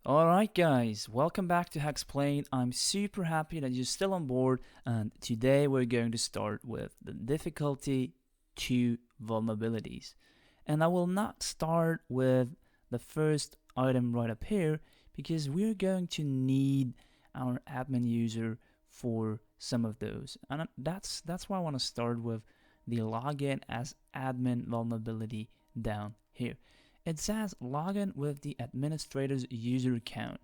Alright guys, welcome back to Hexplain. I'm super happy that you're still on board, and today we're going to start with the difficulty 2 vulnerabilities. And I will not start with the first item right up here because we're going to need our admin user for some of those. And that's why I want to start with the login as admin vulnerability down here. It says login with the administrator's user account,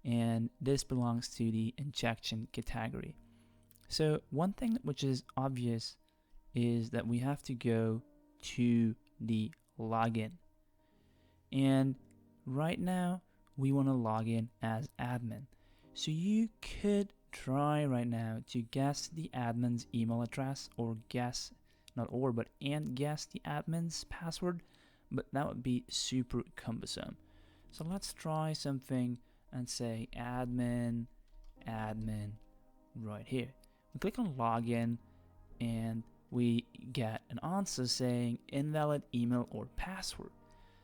and this belongs to the injection category. So one thing which is obvious is that we have to go to the login, and right now we want to log in as admin. So you could try right now to guess the admin's email address, or guess, not or, but and guess the admin's password, but that would be super cumbersome. So let's try something and say admin right here. We click on login and we get an answer saying invalid email or password.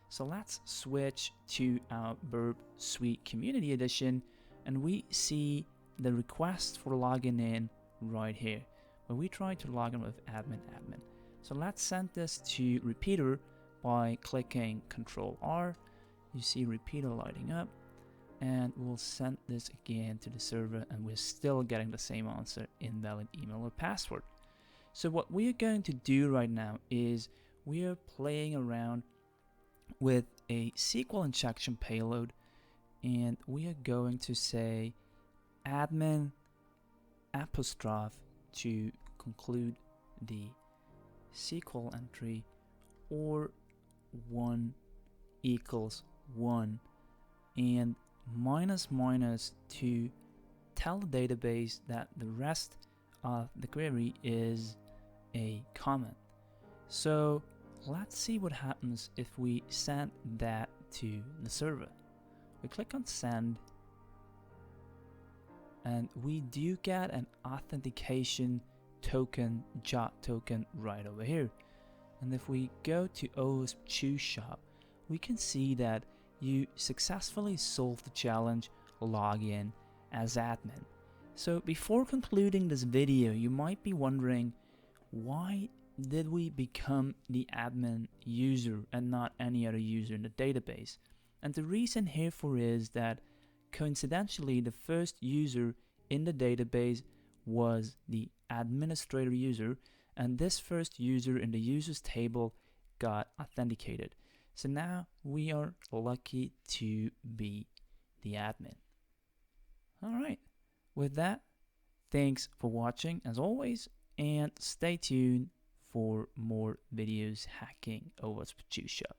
So let's switch to our Burp Suite Community Edition, and we see the request for logging in right here, where we try to log in with admin. So let's send this to repeater by clicking Ctrl R. You see repeater lighting up, and we'll send this again to the server, and we're still getting the same answer, invalid email or password. So what we are going to do right now is we are playing around with a SQL injection payload, and we are going to say admin apostrophe to conclude the SQL entry, or 1 equals 1, and minus to tell the database that the rest of the query is a comment. So let's see what happens if we send that to the server. We click on send, and we do get an authentication token, JOT token, right over here. And if we go to OWASP Choose Shop, we can see that you successfully solved the challenge login as admin. So before concluding this video, you might be wondering, why did we become the admin user and not any other user in the database? And the reason herefore is that coincidentally the first user in the database was the administrator user, and this first user in the users table got authenticated. So now we are lucky to be the admin. Alright, with that, thanks for watching as always, and stay tuned for more videos hacking OWASP Choose Shop.